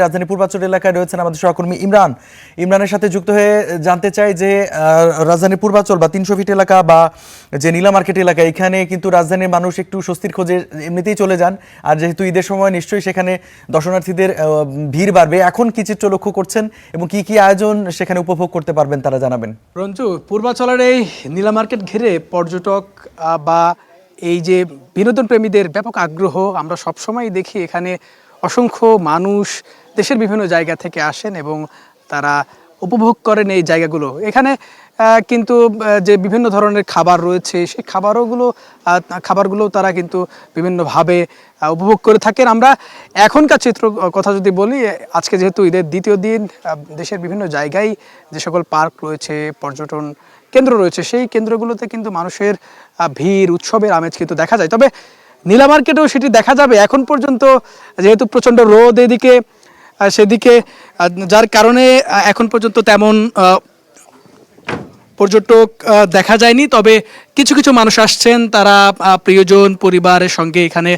রাজধানী পূর্বাঞ্চল এলাকায় রয়েছেন আমাদের সহকর্মী ইমরানের সাথে যুক্ত হয়ে জানতে চাই যে রাজধানী পূর্বাঞ্চল বা ৩০০ ফিট এলাকা বা যে নীলা মার্কেট এলাকা, এখানে কিন্তু রাজধানীর মানুষ একটু স্বস্তির খোঁজে এমনিতেই চলে যান। আর যেহেতু ঈদের সময় নিশ্চয়ই সেখানে দর্শনার্থীদের ভিড় বাড়বে। এখন কি চিত্র লক্ষ্য করছেন এবং কি কি আয়োজন সেখানে উপভোগ করতে পারবেন তারা জানাবেন। রঞ্জু, পূর্বাঞ্চলের এই নীলা মার্কেট ঘিরে পর্যটক বা এই যে বিনোদন প্রেমীদের ব্যাপক আগ্রহ আমরা সবসময় দেখি। এখানে অসংখ্য মানুষ দেশের বিভিন্ন জায়গা থেকে আসেন এবং তারা উপভোগ করেন এই জায়গাগুলো। এখানে কিন্তু যে বিভিন্ন ধরনের খাবার রয়েছে সেই খাবারগুলো তারা কিন্তু বিভিন্নভাবে উপভোগ করে থাকেন। আমরা এখনকার চিত্র কথা যদি বলি, আজকে যেহেতু ঈদের দ্বিতীয় দিন, দেশের বিভিন্ন জায়গায় যে সকল পার্ক রয়েছে, পর্যটন কেন্দ্র রয়েছে, সেই কেন্দ্রগুলোতে কিন্তু মানুষের ভিড়, উৎসবের আমেজ কিন্তু দেখা যায়। তবে নীলা মার্কেটেও সেটি দেখা যাবে। এখন পর্যন্ত যেহেতু প্রচণ্ড রোদ এদিকে সেদিকে, যার কারণে এখন পর্যন্ত তেমন পর্যটক দেখা যায়নি। তবে কিছু কিছু মানুষ আসছেন, তারা প্রিয়জন পরিবারের সঙ্গে এখানে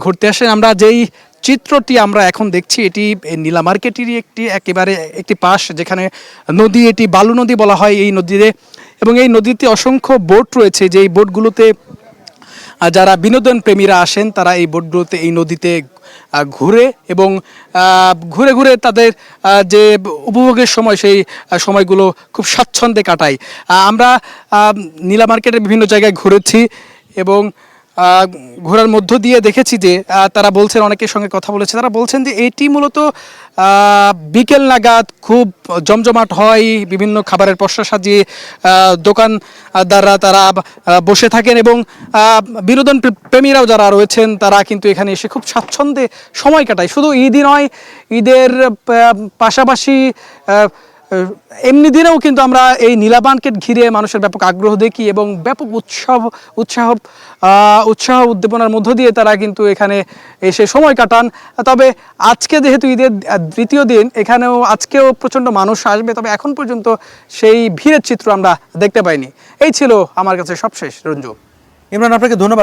ঘুরতে আসেন। আমরা যেই চিত্রটি আমরা এখন দেখছি, এটি নীলা মার্কেটেরই একেবারে একটি পাশ, যেখানে নদী, এটি বালু নদী বলা হয় এই নদীতে, এবং এই নদীতে অসংখ্য বোট রয়েছে। যেই বোটগুলোতে যারা বিনোদন প্রেমীরা আসেন তারা এই বোটগুলোতে, এই নদীতে ঘুরে এবং ঘুরে ঘুরে তাদের যে উপভোগের সময়, সেই সময়গুলো খুব স্বাচ্ছন্দ্যে কাটায়। আমরা নীলা মার্কেটের বিভিন্ন জায়গায় ঘুরেছি এবং ঘোরার মধ্য দিয়ে দেখেছি যে তারা বলছেন, অনেকের সঙ্গে কথা বলেছে, তারা বলছেন যে এটি মূলত বিকেল নাগাদ খুব জমজমাট হয়। বিভিন্ন খাবারের পসরা সাজিয়ে দোকানদাররা তারা বসে থাকেন এবং বিনোদন প্রেমীরাও যারা রয়েছেন তারা কিন্তু এখানে এসে খুব স্বাচ্ছন্দ্যে সময় কাটায়। শুধু ঈদই নয়, ঈদের পাশাপাশি এমনি দিনেও কিন্তু আমরা এই নীলা মার্কেট ঘিরে মানুষের ব্যাপক আগ্রহ দেখি এবং ব্যাপক উৎসাহ উদ্দীপনার মধ্য দিয়ে তারা কিন্তু এখানে এসে সময় কাটান। তবে আজকে যেহেতু ঈদের দ্বিতীয় দিন, আজকেও প্রচণ্ড মানুষ আসবে, তবে এখন পর্যন্ত সেই ভিড়ের চিত্র আমরা দেখতে পাইনি। এই ছিল আমার কাছে সবশেষ। রঞ্জু, ইমরান, আপনাকে ধন্যবাদ।